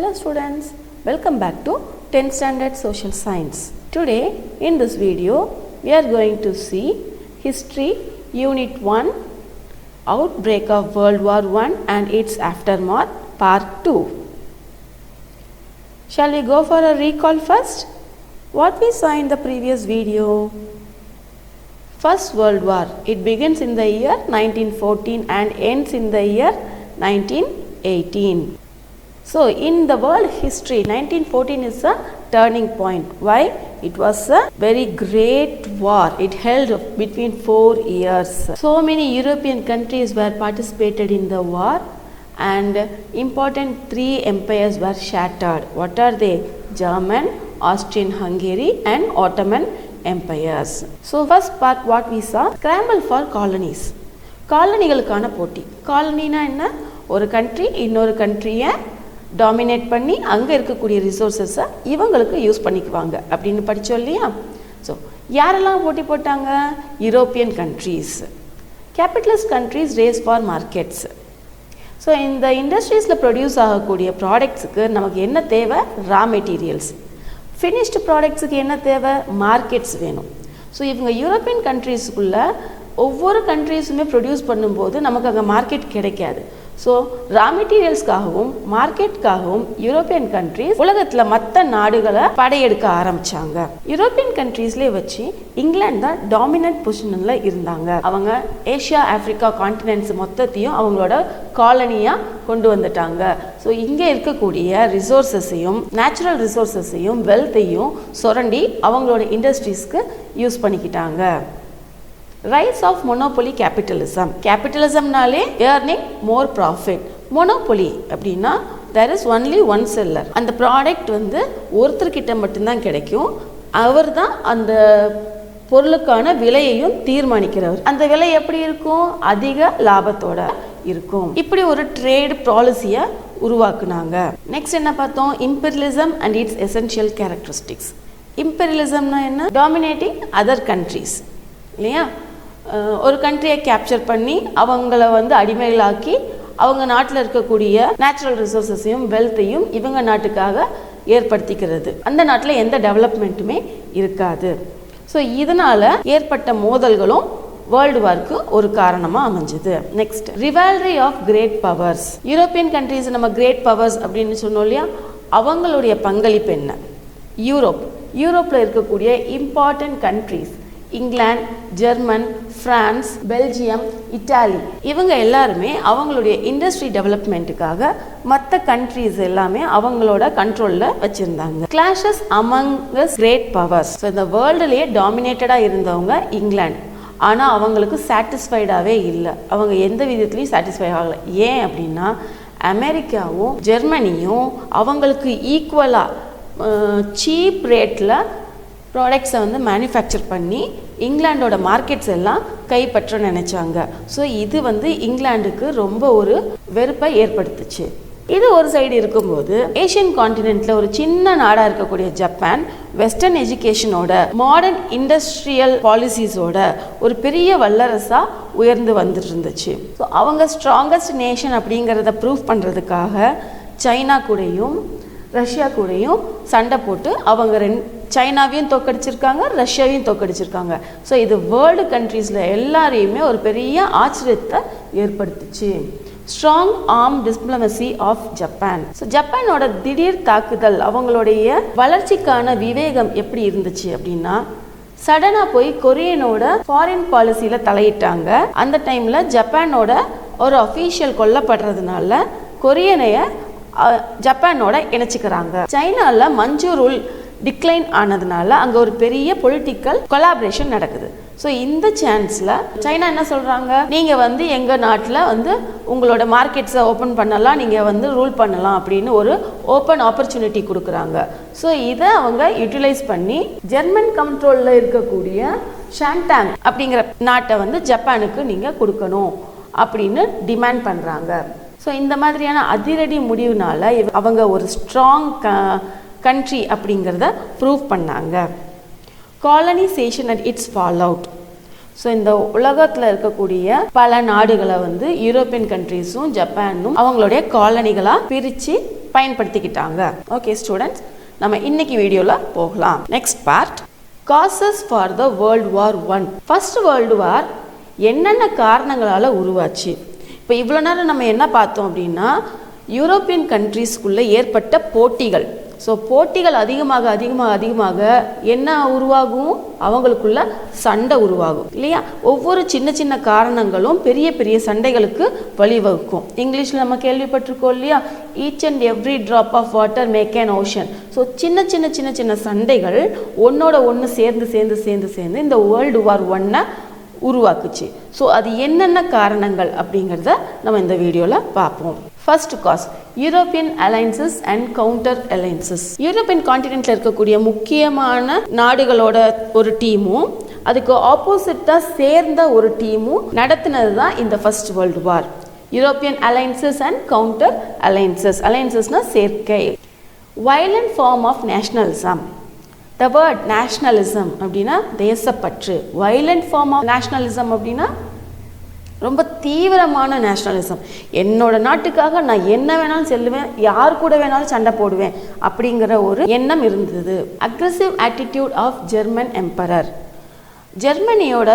Hello students, welcome back to 10th standard social science. Today in this video we are going to see history unit 1 outbreak of World War I and its aftermath part 2. Shall we go for a recall first? What we saw in the previous video? First World War, it begins in the year 1914 and ends in the year 1918. So in the world history, 1914 is a turning point. Why? It was a very great war. It held between 4 years. So many European countries were participated in the war and important 3 empires were shattered. What are they? German, Austrian-Hungary and Ottoman empires. So first part what we saw, scramble for colonies. காலனிகளுக்கான போட்டி. காலனினா என்ன? ஒரு country இன்னொரு கண்ட்ரியை dominate பண்ணி அங்கே இருக்கக்கூடிய ரிசோர்ஸஸை இவங்களுக்கு use பண்ணிக்குவாங்க அப்படின்னு படித்தோம் இல்லையா? ஸோ யாரெல்லாம் போட்டி போட்டாங்க? European countries. Capitalist countries race for markets. So இந்த இண்டஸ்ட்ரீஸில் ப்ரொடியூஸ் ஆகக்கூடிய ப்ராடக்ட்ஸுக்கு நமக்கு என்ன தேவை? Raw materials. ஃபினிஷ்டு ப்ராடக்ட்ஸுக்கு என்ன தேவை? மார்க்கெட்ஸ் வேணும். ஸோ இவங்க யூரோப்பியன் கண்ட்ரீஸுக்குள்ளே ஒவ்வொரு கண்ட்ரீஸுமே ப்ரொடியூஸ் பண்ணும்போது நமக்கு அங்கே மார்க்கெட் கிடைக்காது. ஸோ ரா மெட்டீரியல்ஸ்க்காகவும் மார்க்கெட்டுக்காகவும் யூரோப்பியன் கண்ட்ரீஸ் உலகத்தில் மற்ற நாடுகளை படையெடுக்க ஆரம்பித்தாங்க. யூரோப்பியன் கண்ட்ரீஸ்லேயே வச்சு இங்கிலாந்து தான் டாமினன்ட் பொசிஷனில் இருந்தாங்க. அவங்க ஏஷியா ஆஃப்ரிக்கா கான்டினென்ட்ஸ் மொத்தத்தையும் அவங்களோட காலனியாக கொண்டு வந்துட்டாங்க. ஸோ இங்கே இருக்கக்கூடிய ரிசோர்ஸஸையும் நேச்சுரல் ரிசோர்ஸஸையும் வெல்த்தையும் சுரண்டி அவங்களோட இண்டஸ்ட்ரீஸ்க்கு யூஸ் பண்ணிக்கிட்டாங்க. Rise of monopoly capitalism. கேபிட்டலிசம்னாலே ஏர்னிங் மோர் ப்ராஃபிட். மொனோபொலி அப்படின்னா there is only one seller. அந்த ப்ராடக்ட் வந்து ஒருத்தர்கிட்ட மட்டும்தான் கிடைக்கும். அவர் தான் அந்த பொருளுக்கான விலையையும் தீர்மானிக்கிறவர். அந்த விலை எப்படி இருக்கும்? அதிக லாபத்தோட இருக்கும். இப்படி ஒரு ட்ரேட் பாலிசியை உருவாக்குனாங்க. நெக்ஸ்ட் என்ன பார்த்தோம்? Imperialism and its essential characteristics. இம்பீரியலிசம்னா என்ன? டாமினேட்டிங் அதர் கண்ட்ரீஸ் இல்லையா? ஒரு கண்ட்ரியை கேப்சர் பண்ணி அவங்கள வந்து அடிமைகளாக்கி அவங்க நாட்டில் இருக்கக்கூடிய நேச்சுரல் ரிசோர்ஸஸையும் வெல்த்தையும் இவங்க நாட்டுக்காக ஏற்படுத்திக்கிறது. அந்த நாட்டில் எந்த டெவலப்மெண்ட்டுமே இருக்காது. ஸோ இதனால் ஏற்பட்ட மோதல்களும் வேர்ல்டு வார்க்கு ஒரு காரணமாக அமைஞ்சுது. Next, rivalry of great powers. European countries நம்ம கிரேட் பவர்ஸ் அப்படின்னு சொன்னோம் இல்லையா? அவங்களுடைய பங்களிப்பு என்ன? யூரோப்பில் இருக்கக்கூடிய important countries England, German, France, Belgium, Italy இவங்க எல்லாருமே அவங்களுடைய இண்டஸ்ட்ரி டெவலப்மெண்ட்டுக்காக மற்ற கண்ட்ரீஸ் எல்லாமே அவங்களோட கண்ட்ரோலில் வச்சுருந்தாங்க. Clashes among the great powers. So இந்த வேர்ல்டுலேயே டாமினேட்டடாக இருந்தவங்க இங்கிலாந்து. ஆனால் அவங்களுக்கு சாட்டிஸ்ஃபைடாகவே இல்லை. அவங்க எந்த விதத்துலையும் சாட்டிஸ்ஃபை ஆகலை. ஏன் அப்படின்னா அமெரிக்காவும் ஜெர்மனியும் அவங்களுக்கு ஈக்குவலாக சீப் ரேட்டில் ப்ராடக்ட்ஸை வந்து மேனுஃபேக்சர் பண்ணி இங்கிலாண்டோட மார்க்கெட்ஸ் எல்லாம் கைப்பற்ற நினச்சாங்க. ஸோ இது வந்து இங்கிலாந்துக்கு ரொம்ப ஒரு வெறுப்பை ஏற்படுத்துச்சு. இது ஒரு சைடு இருக்கும்போது ஏஷியன் கான்டினென்ட்டில் ஒரு சின்ன நாடாக இருக்கக்கூடிய ஜப்பான் வெஸ்டர்ன் எஜுகேஷனோட மாடர்ன் இண்டஸ்ட்ரியல் பாலிசிஸோட ஒரு பெரிய வல்லரசாக உயர்ந்து வந்துட்டு இருந்துச்சு. ஸோ அவங்க ஸ்ட்ராங்கஸ்ட் நேஷன் அப்படிங்கிறத ப்ரூவ் பண்ணுறதுக்காக சைனா கூடயும் ரஷ்யா கூடயும் சண்டை போட்டு அவங்க சைனாவையும் தோக்கடிச்சிருக்காங்க, ரஷ்யாவையும் தோக்கடிச்சிருக்காங்க. ஸோ இது வேர்ல்டு கண்ட்ரீஸில் எல்லாரையுமே ஒரு பெரிய ஆச்சரியத்தை ஏற்படுத்துச்சு. Strong arm diplomacy of Japan. So ஜப்பானோட திடீர் தாக்குதல் அவங்களுடைய வளர்ச்சிக்கான விவேகம் எப்படி இருந்துச்சு அப்படின்னா, சடனாக போய் கொரியனோட ஃபாரின் பாலிசியில் தலையிட்டாங்க. அந்த டைமில் ஜப்பானோட ஒரு அஃபீஷியல் கொல்லப்படுறதுனால கொரியனைய ஜப்பானோட இணைச்சிக்கிறாங்க. சைனாவில் மஞ்சூர் ரூல் டிக்ளைன் ஆனதுனால அங்கே ஒரு பெரிய பொலிட்டிக்கல் கொலாபரேஷன் நடக்குது. ஸோ இந்த சான்ஸில் சைனா என்ன சொல்கிறாங்க? நீங்கள் வந்து எங்கள் நாட்டில் வந்து உங்களோட மார்க்கெட்ஸை ஓப்பன் பண்ணலாம், நீங்கள் வந்து ரூல் பண்ணலாம் அப்படின்னு ஒரு ஓப்பன் ஆப்பர்ச்சுனிட்டி கொடுக்குறாங்க. ஸோ இதை அவங்க யூட்டிலைஸ் பண்ணி ஜெர்மன் கண்ட்ரோலில் இருக்கக்கூடிய ஷான்டாங் அப்படிங்கிற நாட்டை வந்து ஜப்பானுக்கு நீங்கள் கொடுக்கணும் அப்படின்னு டிமாண்ட் பண்ணுறாங்க. ஸோ இந்த மாதிரியான அதிரடி முடிவுனால அவங்க ஒரு ஸ்ட்ராங் கண்ட்ரி அப்படிங்கிறத ப்ரூவ் பண்ணாங்க. Colonisation and it's fall out. So இந்த உலகத்தில் இருக்கக்கூடிய பல நாடுகளை வந்து யூரோப்பியன் கண்ட்ரீஸும் ஜப்பானும் அவங்களுடைய காலனிகளாக பிரித்து பயன்படுத்திக்கிட்டாங்க. ஓகே ஸ்டூடெண்ட்ஸ், நம்ம இன்னைக்கு வீடியோவில் போகலாம். Next part, causes for the world war 1. First world வார் என்னென்ன காரணங்களால் உருவாச்சு? இப்போ இவ்வளோ நேரம் நம்ம என்ன பார்த்தோம் அப்படின்னா, யூரோப்பியன் கண்ட்ரீஸ்குள்ளே ஏற்பட்ட போட்டிகள். ஸோ போட்டிகள் அதிகமாக அதிகமாக அதிகமாக என்ன உருவாகும்? அவங்களுக்குள்ள சண்டை உருவாகும் இல்லையா? ஒவ்வொரு சின்ன சின்ன காரணங்களும் பெரிய பெரிய சண்டைகளுக்கு வழிவகுக்கும். இங்கிலீஷில் நம்ம கேள்விப்பட்டிருக்கோம் இல்லையா, each and every drop of water make an ocean. So சின்ன சின்ன சின்ன சின்ன சண்டைகள் ஒன்னோட ஒன்று சேர்ந்து சேர்ந்து சேர்ந்து சேர்ந்து இந்த வேர்ல்டு வார் 1 உருவாக்குச்சு. ஸோ அது என்னென்ன காரணங்கள் அப்படிங்கிறத நம்ம இந்த வீடியோவில் பார்ப்போம். First cause, European alliances and counter alliances. European கான்டினென்ட்ல இருக்கக்கூடிய முக்கியமான நாடுகளோட ஒரு டீமும் அதுக்கு ஆப்போசிட்டாக சேர்ந்த ஒரு டீமும் நடத்தினது தான் இந்த first world war. European alliances and counter alliances. அலைன்சஸ்னா சேர்க்கை. Violent form of nationalism. The word nationalism அப்படின்னா தேசப்பற்று. வயலண்ட் ஃபார்ம் ஆஃப் நேஷ்னலிசம் அப்படின்னா ரொம்ப தீவிரமான நேஷ்னலிசம். என்னோட நாட்டுக்காக நான் என்ன வேணாலும் செல்லுவேன், யார் கூட வேணாலும் சண்டை போடுவேன் அப்படிங்கிற ஒரு எண்ணம் இருந்தது. Aggressive attitude of German emperor. ஜெர்மனியோட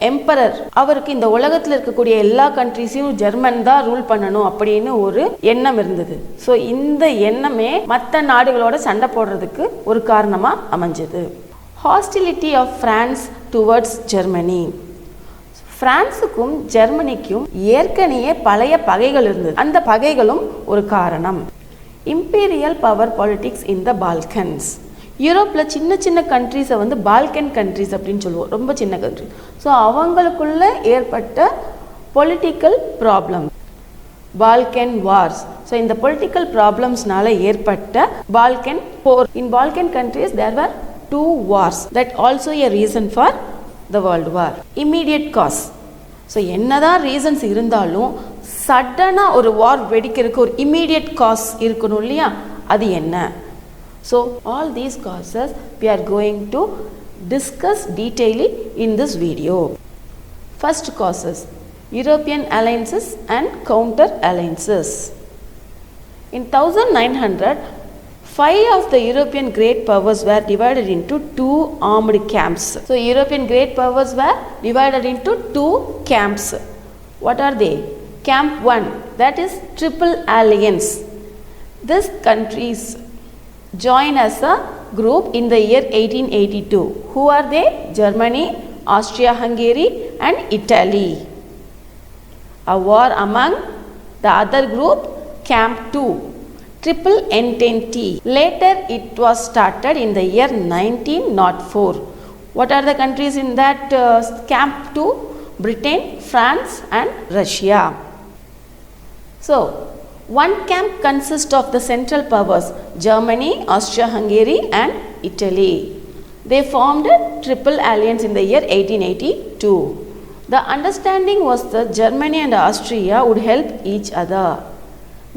எம்பரர் அவருக்கு இந்த உலகத்தில் இருக்கக்கூடிய எல்லா கண்ட்ரிஸையும் ஜெர்மன் தான் ரூல் பண்ணணும் அப்படின்னு ஒரு எண்ணம் இருந்தது. ஸோ இந்த எண்ணமே மற்ற நாடுகளோட சண்டை போடுறதுக்கு ஒரு காரணமாக அமைஞ்சது. Hostility of France towards Germany. பிரான்ஸுக்கும் ஜெர்மனிக்கும் ஏற்கனவே பழைய பகைகள் இருந்தது. அந்த பகைகளும் ஒரு காரணம். Imperial power politics in the Balkans. யூரோப்பில் சின்ன சின்ன கண்ட்ரிஸை வந்து பால்கன் கண்ட்ரிஸ் அப்படின்னு சொல்லுவோம், ரொம்ப சின்ன கண்ட்ரி. ஸோ அவங்களுக்குள்ள ஏற்பட்ட political problem, Balkan wars. So இந்த பொலிட்டிக்கல் ப்ராப்ளம்ஸ்னால ஏற்பட்ட பால்கன் போர். In Balkan countries there were 2 wars. That also a reason for the world war. Immediate cause. So என்னதான் ரீசன்ஸ் இருந்தாலும் சடனாக ஒரு வார் வெடிக்கிறதுக்கு ஒரு இம்மீடியட் காஸ் இருக்கணும் இல்லையா? அது என்ன? So all these causes we are going to discuss detailedly in this video. First causes, European alliances and counter alliances. In 1900, 5 of the European great powers were divided into 2 armed camps. So European great powers were divided into 2 camps. What are they? Camp 1, that is Triple Alliance. These countries joined as a group in the year 1882. Who are they? Germany, Austria-Hungary and Italy. A war among the other group, Camp 2, Triple Entente. Later it was started in the year 1904. What are the countries in that Camp 2? Britain, France and Russia. So one camp consists of the central powers, Germany, Austria-Hungary and Italy. They formed a Triple Alliance in the year 1882. The understanding was that Germany and Austria would help each other.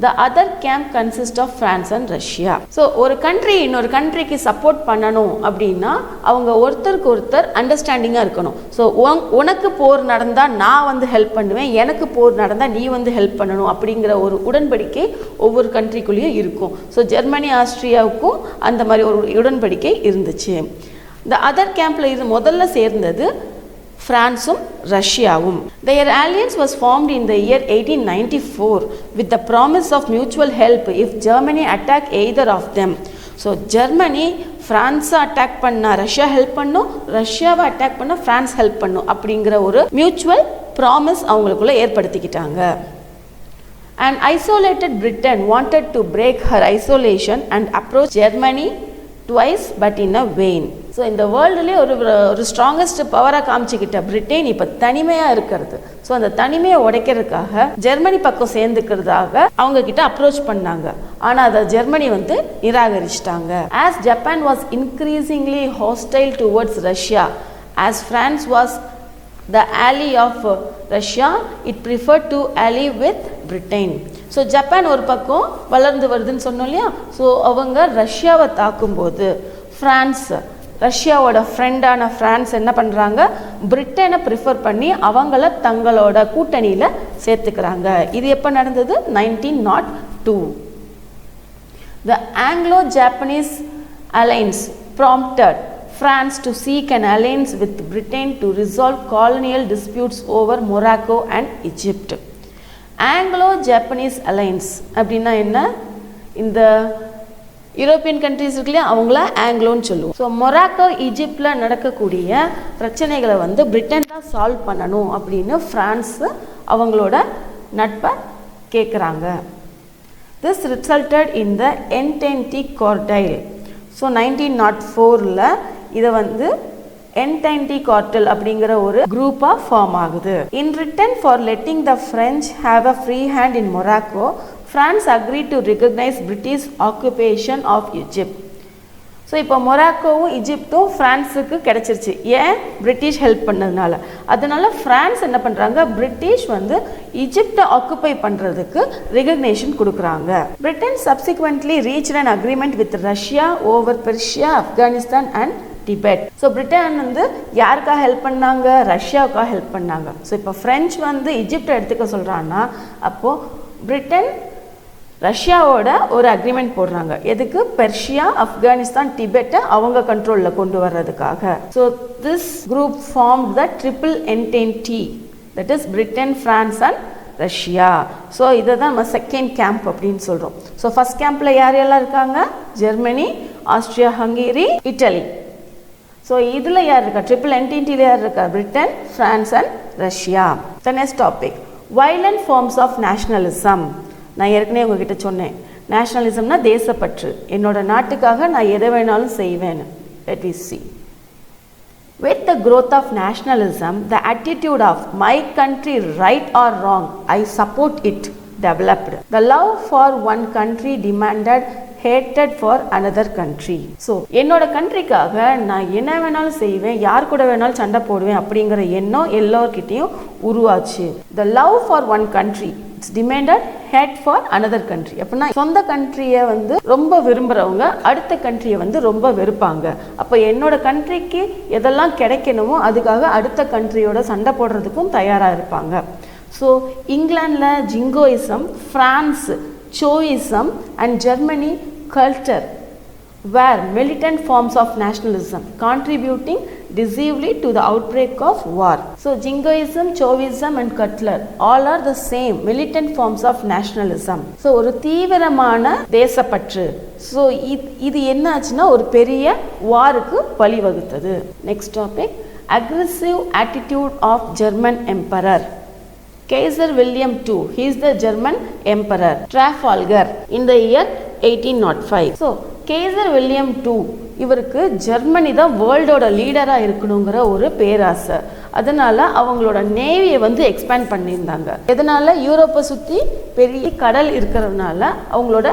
The other camp consists of France and Russia. So ஒரு country இன்னொரு கண்ட்ரிக்கு support பண்ணணும் அப்படின்னா அவங்க ஒருத்தருக்கு ஒருத்தர் அண்டர்ஸ்டாண்டிங்காக இருக்கணும். So உனக்கு போர் நடந்தால் நான் வந்து ஹெல்ப் பண்ணுவேன், எனக்கு போர் நடந்தால் நீ வந்து ஹெல்ப் பண்ணணும் அப்படிங்கிற ஒரு உடன்படிக்கை ஒவ்வொரு கண்ட்ரிக்குள்ளேயும் இருக்கும். ஸோ ஜெர்மனி ஆஸ்திரியாவுக்கும் அந்த மாதிரி ஒரு உடன்படிக்கை இருந்துச்சு. இந்த அதர் கேம்பில் இது முதல்ல சேர்ந்தது பிரான்சும் ரஷ்யாவும். Their alliance was formed in the year 1894 with the promise of mutual help if Germany attack either of them. So Germany பிரான்ஸை அட்டாக் பண்ணா ரஷ்யா ஹெல்ப் பண்ணும், ரஷ்யாவை அட்டாக் பண்ணா பிரான்ஸ் ஹெல்ப் பண்ணும் அப்படிங்கிற ஒரு மியூச்சுவல் ப்ராமிஸ் அவங்களுக்குள்ள ஏற்படுத்திக்கிட்டாங்க. And isolated Britain wanted to break her isolation and approach Germany twice but in a vain. So இந்த வேர்ல்டுலேயே ஒரு ஸ்ட்ராங்கஸ்ட் பவராக காமிச்சிக்கிட்ட பிரிட்டன் இப்போ தனிமையாக இருக்கிறது. ஸோ அந்த தனிமையை உடைக்கிறதுக்காக ஜெர்மனி பக்கம் சேர்ந்துக்கிறதாக அவங்க கிட்ட அப்ரோச் பண்ணாங்க. ஆனால் அதை ஜெர்மனி வந்து நிராகரிச்சிட்டாங்க. As Japan was increasingly hostile towards Russia, as France was the ally of Russia, it preferred to ally with Britain. So Japan ஒரு பக்கம் வளர்ந்து வருதுன்னு சொன்னோம் இல்லையா? ஸோ அவங்க ரஷ்யாவை தாக்கும்போது ஃப்ரான்ஸ், ரஷ்யாவோட ஃப்ரெண்டான ஃப்ரான்ஸ் என்ன பண்ணுறாங்க, பிரிட்டனை ப்ரிஃபர் பண்ணி அவங்கள தங்களோட கூட்டணியில் சேர்த்துக்கிறாங்க. இது எப்போ நடந்தது? 1902. The Anglo-Japanese alliance prompted France to seek an alliance with Britain to resolve colonial disputes over Morocco and Egypt. Anglo-Japanese alliance அப்படின்னா என்ன? இந்த யூரோப்பியன் கண்ட்ரிஸ் இருக்குல்லையா, அவங்கள ஆங்கிலோன்னு சொல்லுவோம். ஸோ மொராக்கோ ஈஜிப்டில் நடக்கக்கூடிய பிரச்சனைகளை வந்து பிரிட்டன் தான் சால்வ் பண்ணணும் அப்படின்னு ஃப்ரான்ஸு அவங்களோட நட்பை கேட்குறாங்க. This resulted in the Entente Cordiale. So 1904 இதை வந்து Entente Cordiale அப்படிங்கிற ஒரு குரூப்பாக ஃபார்ம் ஆகுது. In return for letting the French have a free hand in Morocco, France agreed to recognize British occupation of Egypt. So இப்போ மொராக்கோவும் ஈஜிப்டும் ஃப்ரான்ஸுக்கு கிடச்சிருச்சு. ஏன்? British help பண்ணதுனால. அதனால ஃப்ரான்ஸ் என்ன பண்ணுறாங்க, பிரிட்டிஷ் வந்து ஈஜிப்டை ஆக்குப்பை பண்ணுறதுக்கு ரெகக்னேஷன் கொடுக்குறாங்க. Britain subsequently reached an agreement with Russia over Persia, Afghanistan and Tibet. So Britain வந்து யாருக்காக ஹெல்ப் பண்ணாங்க? ரஷ்யாவுக்காக ஹெல்ப் பண்ணாங்க. ஸோ இப்போ ஃப்ரெஞ்ச் வந்து ஈஜிப்டை எடுத்துக்க சொல்கிறான்னா அப்போது பிரிட்டன் ரஷ்யாவோட ஒரு அக்ரிமெண்ட் போடுறாங்க. எதுக்கு? பெர்ஷியா, ஆப்கானிஸ்தான், டிபெட்டை அவங்க கண்ட்ரோலில் கொண்டு வர்றதுக்காக. So this group form the triple entente, that is Britain, France and Russia. So இதை தான் நம்ம செகண்ட் கேம்ப் அப்படின்னு சொல்கிறோம். ஸோ ஃபர்ஸ்ட் கேம்பில் யார் எல்லாம் இருக்காங்க? Germany, Austria, Hungary, Italy. So இதில் யார் இருக்கா? ட்ரிபிள் என்டென்டியில் யார் இருக்கா? Britain, France and Russia. The next topic, violent forms of nationalism. நான் ஏற்கனவே உங்ககிட்ட சொன்னேன், நேஷனலிசம்னா தேசப்பற்று, என்னோட நாட்டுக்காக நான் எதை வேணாலும் செய்வேன். Let me see. With the growth of nationalism, the attitude of my country right or wrong, I support it, developed. The love for one country demanded hatred for another country. So என்னோட கண்ட்ரிக்காக நான் என்ன வேணாலும் செய்வேன், யார் கூட வேணாலும் சண்டை போடுவேன் அப்படிங்கிற எண்ணம் எல்லோர்கிட்டையும் உருவாச்சு. The love for one country, it's demanded hate for another country. அப்படின்னா சொந்த கண்ட்ரியை வந்து ரொம்ப விரும்புகிறவங்க அடுத்த கண்ட்ரியை வந்து ரொம்ப வெறுப்பாங்க. அப்போ என்னோட கண்ட்ரிக்கு எதெல்லாம் கிடைக்கணுமோ அதுக்காக அடுத்த கண்ட்ரியோட சண்டை போடுறதுக்கும் தயாராக இருப்பாங்க. ஸோ இங்கிலாண்டில் jingoism, France chauvinism and Germany culture were militant forms of nationalism contributing decisively to the outbreak of war. So jingoism, chauvinism and cutler all are the same militant forms of nationalism. So ஒரு தீவிரமான தேசப்பற்று. So இது என்ன ஆச்சுன்னா ஒரு பெரிய வாருக்கு வழிவகுத்தது. Next topic, aggressive attitude of German emperor. Kaiser William II, he is the German emperor. Trafalgar in the year 1805. So kesar William II இவருக்கு ஜெர்மனி தான் வேர்ல்டோட லீடராக இருக்கணுங்கிற ஒரு பேராசை. அதனால அவங்களோட நேவியை வந்து எக்ஸ்பேண்ட் பண்ணியிருந்தாங்க. எதனால? யூரோப்பை சுற்றி பெரிய கடல் இருக்கிறதுனால அவங்களோட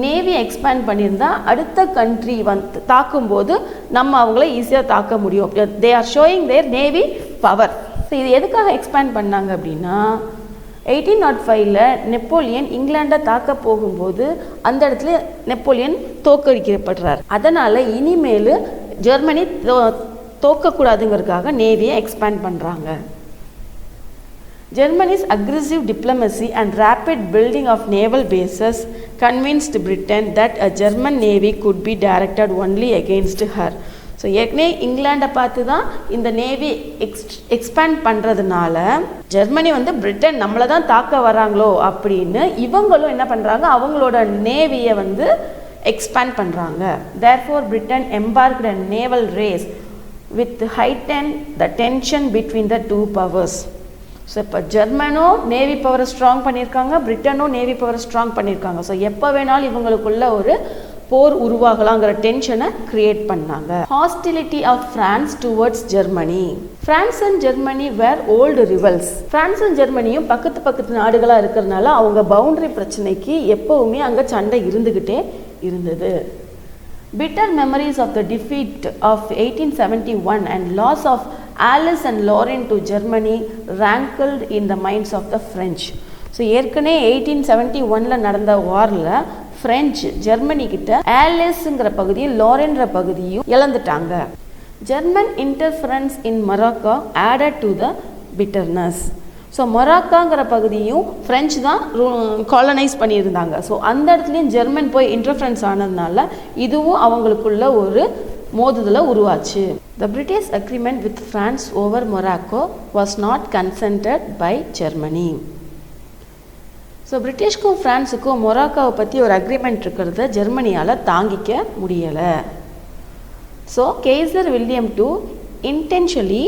நேவியை எக்ஸ்பேண்ட் பண்ணியிருந்தா அடுத்த கண்ட்ரி வந்து தாக்கும்போது நம்ம அவங்கள ஈஸியாக தாக்க முடியும். They are showing their navy power. So இது எதுக்காக எக்ஸ்பேண்ட் பண்ணாங்க அப்படின்னா 1805 நெப்போலியன் இங்கிலாண்டை தாக்க போகும்போது அந்த இடத்துல நெப்போலியன் தோற்கடிக்கப்படுறார். அதனால் இனிமேல் ஜெர்மனி தோக்கக்கூடாதுங்கிறதுக்காக நேவியை எக்ஸ்பேண்ட் பண்ணுறாங்க. Germany's aggressive diplomacy and rapid building of naval bases convinced Britain that a German navy could be directed only against her. So ஏற்கனவே இங்கிலாண்டை பார்த்து தான் இந்த நேவி எக்ஸ்பேண்ட் பண்ணுறதுனால ஜெர்மனி வந்து பிரிட்டன் நம்மளை தான் தாக்க வராங்களோ அப்படின்னு இவங்களும் என்ன பண்ணுறாங்க, அவங்களோட நேவியை வந்து எக்ஸ்பேண்ட் பண்ணுறாங்க. Therefore Britain embarked a naval race with heightened the tension between the two powers. So இப்போ ஜெர்மனும் நேவி பவரை ஸ்ட்ராங் பண்ணியிருக்காங்க, பிரிட்டனும் நேவி பவரை ஸ்ட்ராங் பண்ணியிருக்காங்க. ஸோ எப்போ வேணாலும் இவங்களுக்குள்ள ஒரு போர் உருவாகலாங்கிற டென்ஷனை கிரியேட் பண்ணாங்க. Hostility of France towards Germany. France and Germany were old rivals. France and ஜெர்மனியும் பக்கத்து நாடுகளாக இருக்கிறதுனால அவங்க பவுண்டரி பிரச்சனைக்கு எப்பவுமே அங்கே சண்டை இருந்துக்கிட்டே இருந்தது. Bitter memories of the defeat of 1871 and loss of Alsace and Lorraine to Germany rankled in the minds of the French. So ஏற்கனவே 1871 நடந்த வாரில் ஃப்ரெஞ்சு ஜெர்மனி கிட்ட ஆலிஸ்ங்கிற பகுதியும் லோரென்ற பகுதியும் இழந்துட்டாங்க. German interference in Morocco added to the bitterness. So மொராக்காங்கிற பகுதியும் ஃப்ரெஞ்சு தான் காலனைஸ் பண்ணியிருந்தாங்க. ஸோ அந்த இடத்துலையும் ஜெர்மன் போய் இன்டர்ஃபரன்ஸ் ஆனதுனால இதுவும் அவங்களுக்குள்ள ஒரு மோதுதலை உருவாச்சு. The British agreement with France over Morocco was not consented by Germany. So பிரிட்டிஷ்க்கும் ஃப்ரான்ஸுக்கும் மொராக்காவை பற்றி ஒரு அக்ரிமெண்ட் இருக்கிறத ஜெர்மனியால் தாங்கிக்க முடியலை. So Kaiser William II intentionally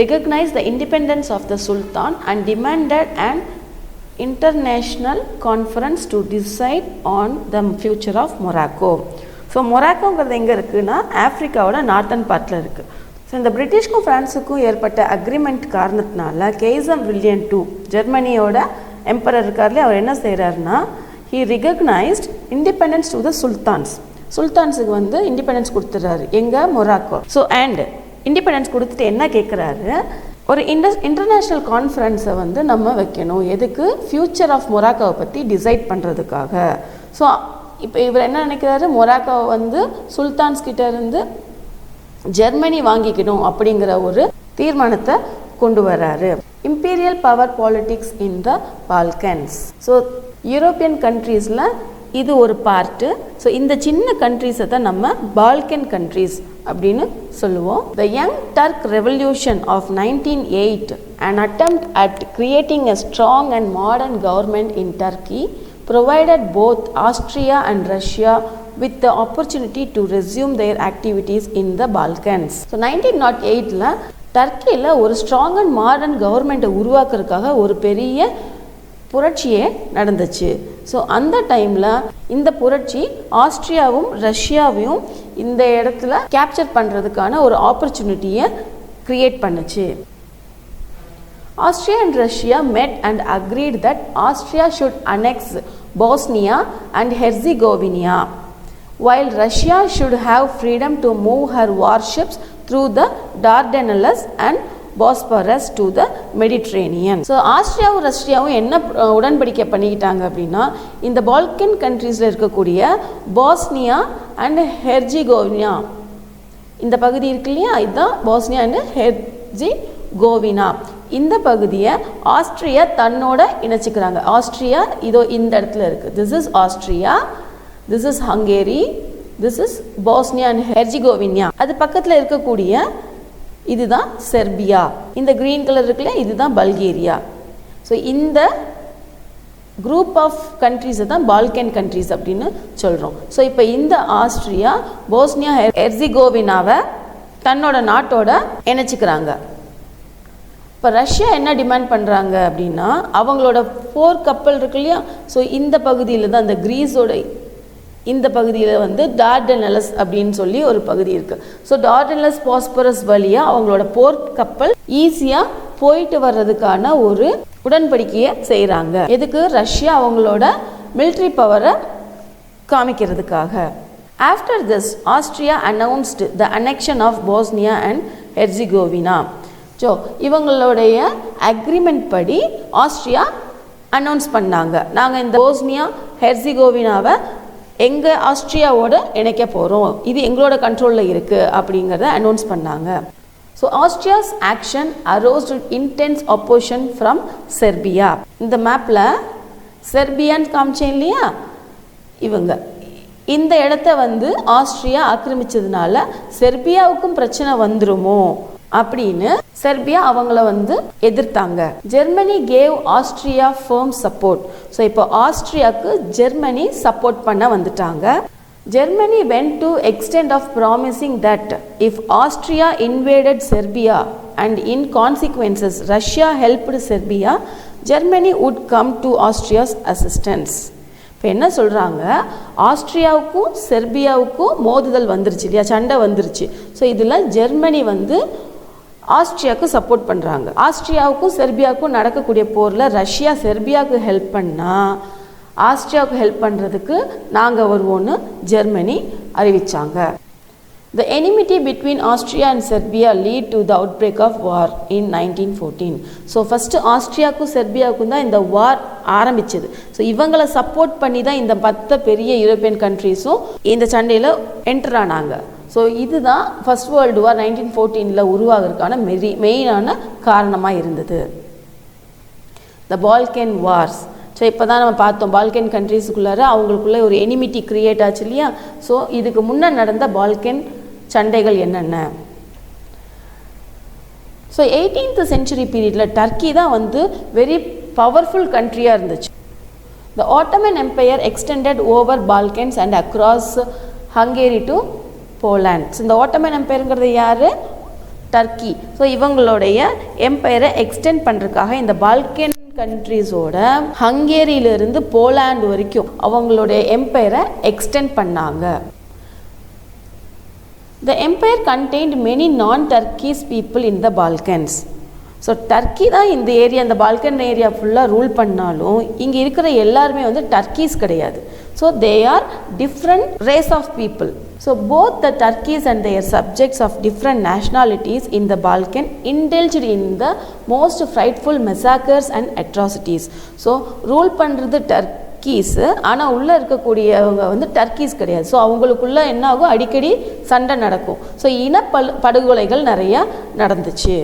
recognized the independence of the Sultan and demanded an international conference to decide on the future of Morocco. So மொராக்கோங்கிறது எங்கே இருக்குன்னா ஆஃப்ரிக்காவோட நார்த்தன் பார்ட்டில் இருக்குது. ஸோ இந்த பிரிட்டிஷ்க்கும் ஃப்ரான்ஸுக்கும் ஏற்பட்ட அக்ரிமெண்ட் காரணத்தினால கேசர் வில்லியம் II ஜெர்மனியோட எம்பரர் இருக்கார்லே அவர் என்ன செய்கிறாருன்னா he recognized independence to the sultans. சுல்தான்ஸுக்கு வந்து இண்டிபெண்டன்ஸ் கொடுத்துட்றாரு எங்கே மொராக்கோ. ஸோ அண்ட் இண்டிபெண்டன்ஸ் கொடுத்துட்டு என்ன கேட்குறாரு, ஒரு இன்டர்நேஷ்னல் கான்ஃபரன்ஸை வந்து நம்ம வைக்கணும். எதுக்கு? ஃப்யூச்சர் ஆஃப் மொராக்கோவை பற்றி டிசைட் பண்ணுறதுக்காக. ஸோ இப்போ இவர் என்ன நினைக்கிறாரு, மொராக்கோவை வந்து சுல்தான்ஸ் கிட்ட இருந்து ஜெர்மனி வாங்கிக்கணும் அப்படிங்கிற ஒரு தீர்மானத்தை கொண்டு வர்றாரு. Imperial power politics in the Balkans. So European கண்ட்ரீஸில் இது ஒரு பார்ட்டு. ஸோ இந்த சின்ன கண்ட்ரீஸை தான் நம்ம பால்கன் கண்ட்ரீஸ் அப்படின்னு சொல்லுவோம். The Young Turk revolution of 1908 an attempt at creating a strong and modern government in Turkey provided both Austria and Russia with the opportunity to resume their activities in the Balkans. So 1908ல டர்க்கியில் ஒரு strong and modern கவர்மெண்ட்டை உருவாக்குறதுக்காக ஒரு பெரிய புரட்சியே நடந்துச்சு. So அந்த டைமில் இந்த புரட்சி ஆஸ்திரியாவும் ரஷ்யாவையும் இந்த இடத்துல கேப்சர் பண்ணுறதுக்கான ஒரு ஆப்பர்ச்சுனிட்டியை க்ரியேட் பண்ணுச்சு. Austria and Russia met and agreed that Austria should annex Bosnia and Herzegovina, while Russia should have freedom to move her warships through the Dardanelles and Bosphorus to the Mediterranean. So ஆஸ்திரியாவும் ரஷ்யாவும் என்ன உடன்படிக்கை பண்ணிக்கிட்டாங்க அப்படின்னா, இந்த Balkan கண்ட்ரீஸில் இருக்கக்கூடிய Bosnia and ஹெர்ஜிகோவினா இந்த பகுதி இருக்கு இல்லையா, இதுதான் பாஸ்னியா அண்ட் ஹெர்ஜிகோவினா. இந்த பகுதியை ஆஸ்திரியா தன்னோட இணைச்சிக்கிறாங்க. ஆஸ்திரியா இதோ இந்த இடத்துல இருக்குது. This is Austria, this is Hungary, this is Bosnia and Herzegovina. அது பக்கத்தில் இருக்கக்கூடிய இதுதான் செர்பியா. இந்த கிரீன் கலர் இருக்குல்ல, இதுதான் பல்கேரியா. ஸோ இந்த குரூப் ஆஃப் கண்ட்ரீஸை தான் பால்கன் கண்ட்ரீஸ் அப்படின்னு சொல்கிறோம். ஸோ இப்போ இந்த ஆஸ்திரியா போஸ்னியா ஹெர்ஜிகோவினாவை தன்னோட நாட்டோட இணைச்சிக்கிறாங்க. இப்போ ரஷ்யா என்ன டிமாண்ட் பண்ணுறாங்க அப்படின்னா, அவங்களோட போர் கப்பல் இருக்கு இல்லையா, ஸோ இந்த பகுதியில் தான், இந்த கிரீஸோட இந்த பகுதியில் வந்து டார்டனெலஸ் அப்படின்னு சொல்லி ஒரு பகுதி இருக்குது. ஸோ டார்டனெலஸ் பாஸ்பரஸ் வழியாக அவங்களோட போர் கப்பல் ஈஸியாக போயிட்டு வர்றதுக்கான ஒரு உடன்படிக்கையை செய்கிறாங்க. எதுக்கு? ரஷ்யா அவங்களோட மிலிட்ரி பவரை காமிக்கிறதுக்காக. After this Austria announced the annexation of Bosnia and Herzegovina. So இவங்களுடைய அக்ரிமெண்ட் படி ஆஸ்திரியா அனௌன்ஸ் பண்ணாங்க, நாங்கள் இந்த போஸ்னியா ஹெர்ஜிகோவினாவை எங்கள் ஆஸ்திரியாவோட இணைக்க போகிறோம், இது எங்களோட கண்ட்ரோலில் இருக்குது அப்படிங்கிறத அனௌன்ஸ் பண்ணாங்க. So Austria's action aroused intense opposition from Serbia. இந்த மேப்பில் செர்பியான்னு காமிச்சேன் இல்லையா, இவங்க இந்த இடத்த வந்து ஆஸ்திரியா ஆக்கிரமிச்சதுனால செர்பியாவுக்கும் பிரச்சனை வந்துருமோ அப்படின்னு செர்பியா அவங்கள வந்து எதிர்த்தாங்க. Germany gave Austria firm support. So இப்போ ஆஸ்திரியாவுக்கு ஜெர்மனி சப்போர்ட் பண்ண வந்துட்டாங்க. Germany went to extent of promising that if Austria invaded Serbia and in consequences Russia helped Serbia, Germany would come to Austria's assistance. இப்போ என்ன சொல்கிறாங்க, ஆஸ்திரியாவுக்கும் செர்பியாவுக்கும் மோதுதல் வந்துருச்சு இல்லையா, சண்டை வந்துருச்சு. ஸோ இதில் ஜெர்மனி வந்து ஆஸ்திரியாவுக்கு சப்போர்ட் பண்ணுறாங்க. ஆஸ்திரியாவுக்கும் செர்பியாவுக்கும் நடக்கக்கூடிய போரில் ரஷ்யா செர்பியாவுக்கு ஹெல்ப் பண்ணால் ஆஸ்திரியாவுக்கு ஹெல்ப் பண்ணுறதுக்கு நாங்கள் வருவோன்னு Germany அறிவித்தாங்க. The enmity between Austria and Serbia lead to the outbreak of war in 1914. So first ஆஸ்திரியாவுக்கும் செர்பியாவுக்கும் தான் இந்த வார் ஆரம்பிச்சது. ஸோ இவங்களை சப்போர்ட் பண்ணி தான் இந்த 10 பெரிய யூரோப்பியன் கண்ட்ரீஸும் இந்த சண்டையில் என்டர் ஆனாங்க. ஸோ இதுதான் ஃபர்ஸ்ட் வேர்ல்டு வார் 1914 உருவாகிறதுக்கான மெயினான காரணமாக இருந்தது. த பால்கன் வார்ஸ். ஸோ இப்போ தான் நம்ம பார்த்தோம் பால்கன் கண்ட்ரீஸுக்குள்ளார அவங்களுக்குள்ளே ஒரு எனிமிட்டி க்ரியேட் ஆச்சு இல்லையா. ஸோ இதுக்கு முன்னே நடந்த பால்கன் சண்டைகள் என்னென்ன. ஸோ 18th century பீரியடில் டர்க்கி தான் வந்து வெரி பவர்ஃபுல் கண்ட்ரியாக இருந்துச்சு. The Ottoman empire extended over Balkans and across Hungary to Poland. இந்த ஆட்டோமன் எம்பையருங்கிறது யார்? டர்க்கி. ஸோ இவங்களுடைய எம்பையரை எக்ஸ்டெண்ட் பண்ணுறதுக்காக இந்த பால்கன் கண்ட்ரீஸோட ஹங்கேரியிலிருந்து போலாண்ட் வரைக்கும் அவங்களுடைய எம்பையரை எக்ஸ்டெண்ட் பண்ணாங்க. The empire contained many non-Turkish people in the Balkans. So Turkey தான் இந்த ஏரியா, இந்த பால்கன் ஏரியா ஃபுல்லாக ரூல் பண்ணாலும் இங்கே இருக்கிற எல்லாருமே வந்து டர்க்கீஸ் கிடையாது. So they are different race of people. So both the Turks and their subjects of different nationalities in the Balkan indulged in the most frightful massacres and atrocities. So rule பண்ணுறது Turks, ஆனால் உள்ளே இருக்கக்கூடியவங்க வந்து Turks கிடையாது. So அவங்களுக்குள்ள என்ன ஆகும், அடிக்கடி சண்டை நடக்கும். ஸோ படுகொலைகள் நிறையா நடந்துச்சு.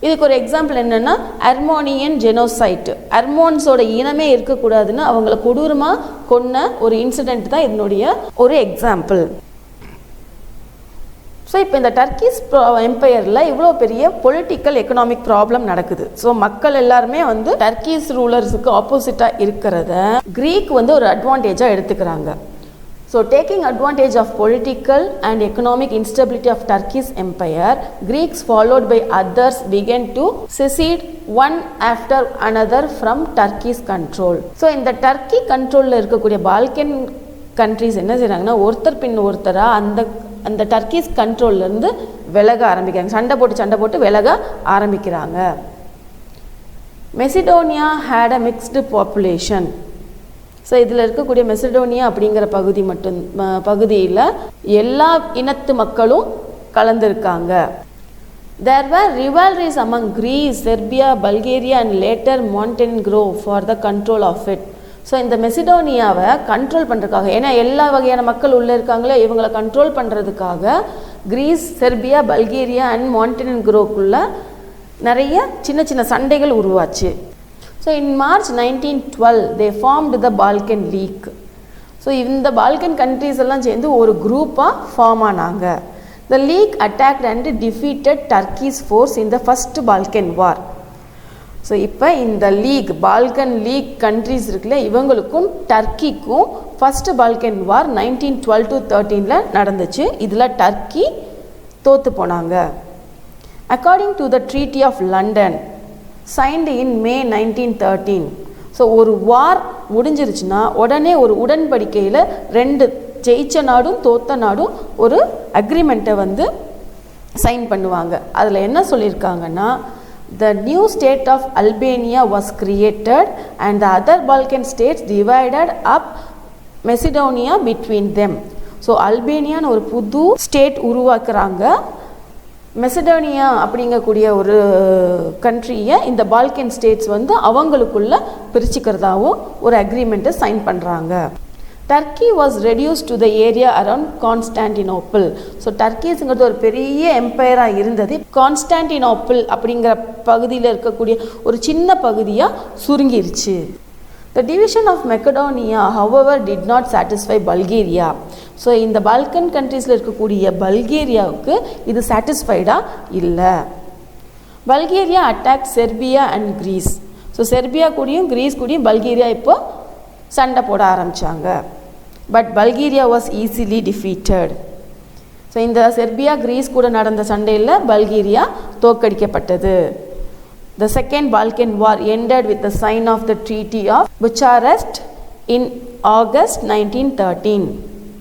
இதுக்கு ஒரு எக்ஸாம்பிள் என்னென்னா அர்மோனியன் ஜெனோசைட். அர்மோன்ஸோட இனமே இருக்கக்கூடாதுன்னு அவங்கள கொடூரமாக கொன்ன ஒரு இன்சிடெண்ட் தான் இதனுடைய ஒரு எக்ஸாம்பிள். ஸோ இப்போ இந்த டர்க்கிஸ் எம்பையரில் இவ்வளோ பெரிய பொலிட்டிக்கல் எக்கனாமிக் ப்ராப்ளம் நடக்குது. ஸோ மக்கள் எல்லாருமே வந்து டர்க்கிஸ் ரூலர்ஸுக்கு ஆப்போசிட்டாக இருக்கிறத கிரீக் வந்து ஒரு அட்வான்டேஜாக எடுத்துக்கிறாங்க. So taking advantage of political and economic instability of Turkish empire, Greeks followed by others began to secede one after another from Turkish control. So இந்த டர்க்கி கண்ட்ரோலில் இருக்கக்கூடிய பால்கன் கண்ட்ரிஸ் என்ன செய்கிறாங்கன்னா ஒருத்தர் பின் ஒருத்தராக அந்த டர்க்கிஸ் கண்ட்ரோல்லேருந்து விலக ஆரம்பிக்கிறாங்க. சண்டை போட்டு விலக ஆரம்பிக்கிறாங்க. Macedonia had a mixed population. So இதில் இருக்கக்கூடிய மெசிடோனியா அப்படிங்கிற பகுதியில் எல்லா இனத்து மக்களும் கலந்துருக்காங்க. There were rivalries among Greece, Serbia, Bulgaria and later Montenegro for the control of it. So இந்த மெசிடோனியாவை கண்ட்ரோல் பண்ணுறதுக்காக, ஏன்னா எல்லா வகையான மக்கள் உள்ளே இருக்காங்களே, இவங்களை கண்ட்ரோல் பண்ணுறதுக்காக கிரீஸ், செர்பியா, பல்கேரியா அண்ட் மாண்டெனிக்ரோக்குள்ள நிறைய சின்ன சின்ன சண்டைகள் உருவாச்சு. So in March 1912 they formed the Balkan League. So இந்த பால்கன் கண்ட்ரீஸ் எல்லாம் சேர்ந்து ஒரு குரூப்பாக ஃபார்ம் ஆனாங்க. The league attacked and defeated Turkey's force in the first Balkan War. So இப்போ இந்த லீக், பால்கன் லீக் கண்ட்ரீஸ் இருக்குல்ல, இவங்களுக்கும் டர்க்கிக்கும் ஃபர்ஸ்ட் பால்கன் வார் 1912 to 13 நடந்துச்சு. இதில் டர்க்கி தோற்று போனாங்க. According to the treaty of London signed in May 1913. So ஒரு வார் முடிஞ்சிருச்சுன்னா உடனே ஒரு உடன்படிக்கையில் ரெண்டு ஜெயிச்ச நாடும் தோத்த நாடும் ஒரு அக்ரிமெண்ட்டை வந்து சைன் பண்ணுவாங்க. அதில் என்ன சொல்லியிருக்காங்கன்னா, the new state of Albania was created and the other Balkan states divided up Macedonia between them. So அல்பேனியான்னு ஒரு புது ஸ்டேட் உருவாக்குறாங்க. மெசடோனியா அப்படிங்கக்கூடிய ஒரு கண்ட்ரியை இந்த பால்கன் ஸ்டேட்ஸ் வந்து அவங்களுக்குள்ள பிரிச்சுக்கிறதாவும் ஒரு அக்ரிமெண்ட்டை சைன் பண்ணுறாங்க. Turkey was reduce to the area around Constantinople. So டர்க்கிஸுங்கிறது ஒரு பெரிய எம்பையராக இருந்தது. கான்ஸ்டான்டினோப்பிள் அப்படிங்கிற பகுதியில் இருக்கக்கூடிய ஒரு சின்ன பகுதியாக சுருங்கிருச்சு. The division of Macedonia, however, did not satisfy Bulgaria. So இந்த பால்கன் கண்ட்ரீஸில் இருக்கக்கூடிய பல்கேரியாவுக்கு இது சாட்டிஸ்ஃபைடாக இல்லை. Bulgaria attack Serbia and Greece. So Serbia கூடயும் கிரீஸ் கூடயும் பல்கேரியா இப்போ சண்டை போட ஆரம்பித்தாங்க. But Bulgaria was easily defeated. So இந்த செர்பியா கிரீஸ் கூட நடந்த சண்டையில் பல்கேரியா தோற்கடிக்கப்பட்டது. The second Balkan War ended with the sign of the Treaty of Bucharest in August 1913.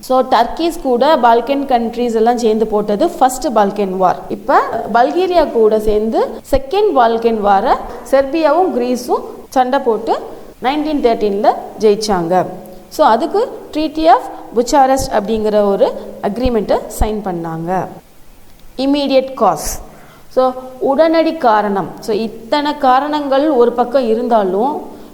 So Turkish கூட பால்கன் கண்ட்ரீஸ் எல்லாம் சேர்ந்து போட்டது ஃபர்ஸ்ட் பால்கன் வார். இப்போ பல்கேரியா கூட சேர்ந்து செகண்ட் பால்கன் வாரை செர்பியாவும் கிரீஸும் சண்டை போட்டு 1913 ஜெயிச்சாங்க. ஸோ அதுக்கு ட்ரீட்டி ஆஃப் புச்சாரெஸ்ட் அப்படிங்கிற ஒரு அக்ரிமெண்ட்டை சைன் பண்ணாங்க. இம்மீடியட் காஸ், ஸோ உடனடி காரணம். ஸோ இத்தனை காரணங்கள் ஒரு பக்கம் இருந்தாலும்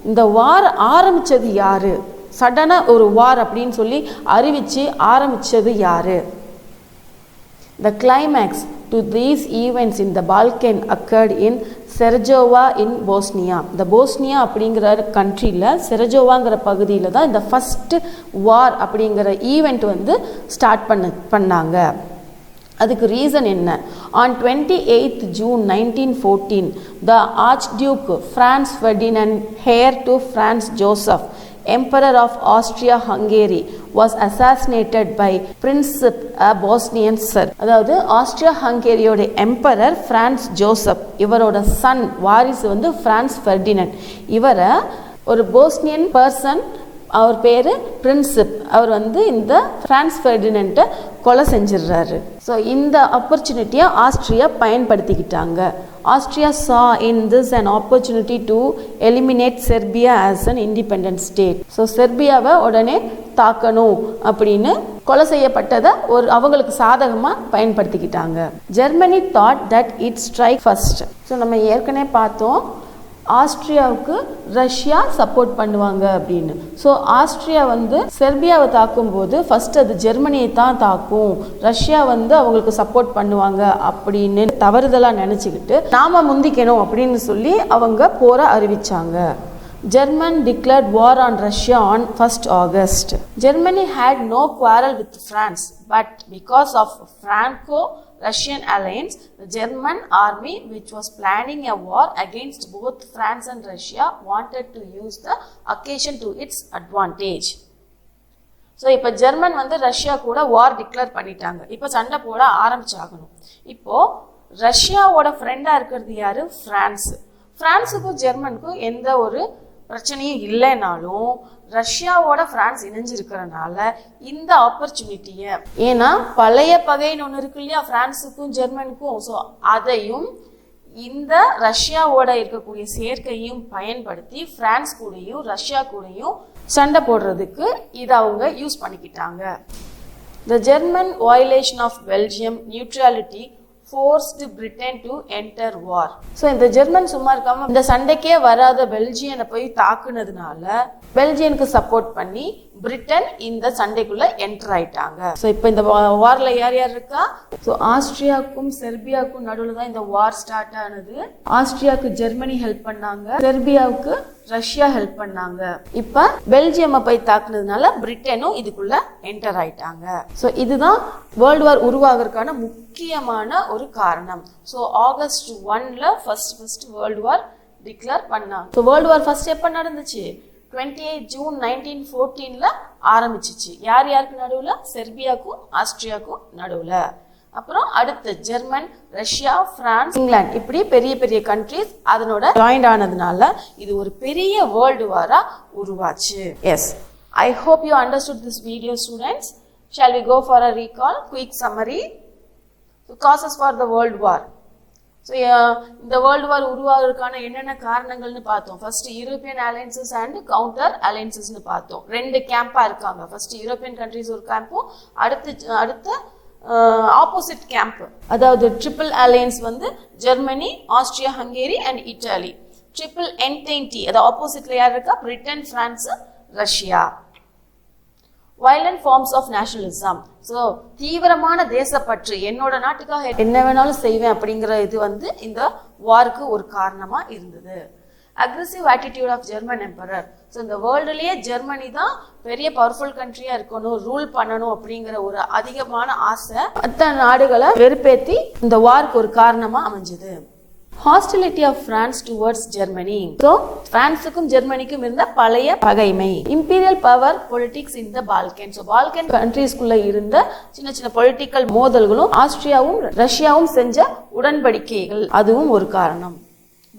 இந்த வார் ஆரம்பித்தது யார், சடனாக ஒரு வார் அப்படின்னு சொல்லி அறிவித்து ஆரம்பித்தது யார்? த climax to these events in the Balkan occurred in Sarajevo in Bosnia. இந்த போஸ்னியா அப்படிங்கிற கண்ட்ரியில் செரஜோவாங்கிற பகுதியில் தான் இந்த ஃபஸ்ட்டு வார் அப்படிங்கிற ஈவெண்ட் வந்து ஸ்டார்ட் பண்ணாங்க. அதுக்கு ரீசன் என்ன? On 28th June 1914 the Archduke Franz Ferdinand, heir to Franz Joseph, Emperor of Austria-Hungary, was assassinated by Prince a Bosnian Serb. அதாவது ஆஸ்ட்ரியா ஹங்கேரியோட எம்பரர் பிரான்ஸ் ஜோசப், இவரோட சன் வாரிசு வந்து பிரான்ஸ் ஃபெர்டினண்ட். இவரை ஒரு போஸ்னியன் பர்சன், அவர் பேர் பிரின்சிப், அவர் வந்து இந்த பிரான்ஸ் ஃபெர்டினண்ட்டை கொலை செஞ்சிடுறாரு. ஸோ இந்த ஆப்பர்ச்சுனிட்டியை ஆஸ்ட்ரியா பயன்படுத்திக்கிட்டாங்க. Austria saw in this an opportunity to eliminate Serbia as an independent state. So செர்பியாவை உடனே தாக்கணும் அப்படின்னு கொலை செய்யப்பட்டதை அவங்களுக்கு சாதகமாக பயன்படுத்திக்கிட்டாங்க. Germany thought that it strike first. So நம்ம ஏற்கனவே பார்த்தோம் ஆஸ்ட்ரியாவுக்கு ரஷ்யா சப்போர்ட் பண்ணுவாங்க அப்படின்னு. ஸோ ஆஸ்ட்ரியா வந்து செர்பியாவை தாக்கும் போது ஃபர்ஸ்ட் அது ஜெர்மனியை தான் தாக்கும், ரஷ்யா வந்து அவங்களுக்கு சப்போர்ட் பண்ணுவாங்க அப்படின்னு தவறுதலாக நினச்சிக்கிட்டு நாம முந்திக்கணும் அப்படின்னு சொல்லி அவங்க போரை அறிவிச்சாங்க. German declared war on Russia on 1st August. Germany had no quarrel with France, but because of Franco-Russian alliance, the German army, which was planning a war against both France and Russia, wanted to use the occasion to its advantage. So இப்போ German வந்து Russia கூட வார் declare பண்ணிட்டாங்க. இப்போ சண்டை போட ஆரம்பிச்சாகணும். இப்போது ரஷ்யாவோட ஃப்ரெண்டாக இருக்கிறது யார்? ஃப்ரான்ஸு. ஃப்ரான்ஸுக்கும் ஜெர்மனுக்கும் எந்த ஒரு பிரச்சனையும் இல்லைனாலும் ரஷ்யாவோட பிரான்ஸ் இணைஞ்சிருக்கிறனால இந்த ஆப்பர்ச்சுனிட்டியை, ஏன்னா பழைய பகைன்னு ஒன்று இருக்கு இல்லையா பிரான்ஸுக்கும் ஜெர்மனுக்கும், ஸோ அதையும் இந்த ரஷ்யாவோட இருக்கக்கூடிய சேர்க்கையும் பயன்படுத்தி பிரான்ஸ் கூடயும் ரஷ்யா கூடயும் சண்டை போடுறதுக்கு இதை அவங்க யூஸ் பண்ணிக்கிட்டாங்க. The German violation of Belgium neutrality forced Britain to enter war. So இந்த ஜெர்மன் சும்மா இருக்காம இந்த சண்டைக்கே வராத பெல்ஜியனை போய் தாக்குனதுனால பெல்ஜியனுக்கு சப்போர்ட் பண்ணி பிரிட்டன் இந்த சண்டைக்குள்ள என்டர் ஆயிட்டாங்க. ஸோ இப்போ இந்த வார்ல யார் யார் இருக்கா? ஸோ ஆஸ்ட்ரியாவுக்கும் செர்பியாவுக்கும் நடுவில் தான் இந்த வார் ஸ்டார்ட் ஆனது. ஆஸ்ட்ரியாவுக்கு ஜெர்மனி ஹெல்ப் பண்ணாங்க, செர்பியாவுக்கு ரஷ்யா ஹெல்ப் பண்ணாங்க. இப்போ பெல்ஜியம் போய் தாக்குனதுனால பிரிட்டனும் இதுக்குள்ள என்டர் ஆயிட்டாங்க. ஸோ இதுதான் வேர்ல்டு வார் உருவாகிறதுக்கான முக்கியமான ஒரு காரணம். ஸோ ஆகஸ்ட் 1ல ஃபர்ஸ்ட் வேர்ல்டு வார் டிக்ளேர் பண்ணாங்க. ஸோ வேர்ல்டு வார் ஃபர்ஸ்ட் எப்போ நடந்துச்சு? 28 June 1914ல ஆரம்பிச்சிச்சு. யார் யாருக்கு நடுவில்? செர்பியாவுக்கும் ஆஸ்ட்ரியாவுக்கும் நடுவில். அப்புறம் அடுத்து ஜெர்மன், ரஷ்யா, பிரான்ஸ், இங்கிலாந்து, இப்படி பெரிய பெரிய கண்ட்ரிஸ் அதனோட ஜாயின்ட் ஆனதுனால இது ஒரு பெரிய வேர்ல்டு வாரா உருவாச்சு. Yes, I hope you understood this video students. Shall we go for a recall, quick summary. Causes for the world war. So இந்த வேர்ல்டு வார் உருவாகிறதுக்கான என்னென்ன காரணங்கள்னு பார்த்தோம். First European alliances and counter அலையன்சஸ்னு பார்த்தோம். 2 கேம்பா இருக்காங்க. ஃபர்ஸ்ட் யூரோப்பியன் கண்ட்ரிஸ் ஒரு கேம்பும், அடுத்த ஆப்போசிட் கேம்ப், அதாவது ட்ரிபிள் அலையன்ஸ் வந்து Germany, Austria Hungary and Italy. Triple entente, அது ஆப்போசிட்ல யார் இருக்கா? Britain, France, Russia. Violent forms of nationalism. So தீவிரமான தேசப்பற்று, என்னோட நாட்டுக்காக என்ன வேணாலும் செய்வேன் அப்படிங்கிற இது வந்து இந்த வாருக்கு ஒரு காரணமா இருந்தது. Aggressive attitude of German emperor. So இந்த வேர்ல்டுலேயே ஜெர்மனி தான் பெரிய பவர்ஃபுல் கண்ட்ரியா இருக்கணும், ரூல் பண்ணணும் அப்படிங்கிற ஒரு அதிகமான ஆசை மற்ற நாடுகளை வெறுப்பேற்றி இந்த வாருக்கு ஒரு காரணமா அமைஞ்சது. Hostility of France towards Germany. So, பிரான்ஸுக்கும் ஜெர்மனிக்கும் இருந்த பழைய பகைமை. Imperial power politics in the Balkans. So, Balkan countries-குள்ள இருந்த சின்ன சின்ன பொலிட்டிக்கல் மோதல்களும் ஆஸ்ட்ரியாவும் ரஷ்யாவும் செஞ்ச உடன்படிக்கைகள், அதுவும் ஒரு காரணம்.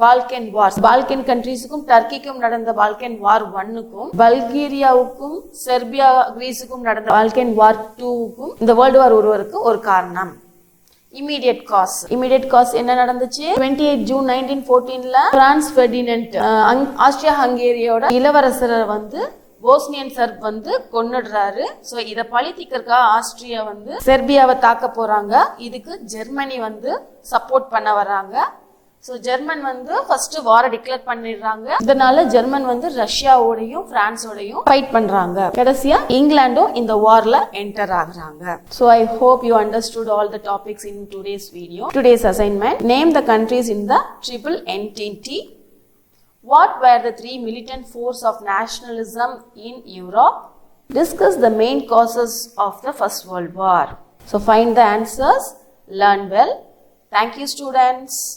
Balkan wars. பால்கன் கண்ட்ரீஸுக்கும் டர்க்கிக்கும் நடந்த பால்கன் வார் 1க்கும், பல்கேரியாவுக்கும் செர்பியா கிரீஸுக்கும் நடந்த பால்கன் வார் 2க்கும் இந்த வேர்ல்டு வார் ஒருவருக்கு ஒரு காரணம். இமீடியட் காஸ் என்ன நடந்துச்சு? 28 June 1914ல பிரான்ஸ் ஃபெர்டினண்ட் ஆஸ்ட்ரியா ஹங்கேரியோட இளவரசரை வந்து போஸ்னியன் சர்ப் வந்து கொன்னுடுறாரு. ஸோ இதை பழித்திக்கிறக்கா ஆஸ்ட்ரியா வந்து செர்பியாவை தாக்க போறாங்க. இதுக்கு ஜெர்மனி வந்து சப்போர்ட் பண்ண வராங்க. ஸோ ஜெர்மன் வந்து ஃபர்ஸ்ட் வாரை டிக்ளேர் பண்ணிடுறாங்க. இதனால ஜெர்மன் வந்து ரஷ்யாவோடையும் பிரான்ஸோடையும் ஃபைட் பண்றாங்க. கடைசியா இங்கிலாண்டும் இந்த வார்ல என்டர் ஆகுறாங்க. So I hope you understood all the topics in today's video. Today's assignment: name the countries in the triple entity. What were the three militant forces of nationalism in Europe? Discuss the main causes of the First World War. So find the answers. Learn well. Thank you, students.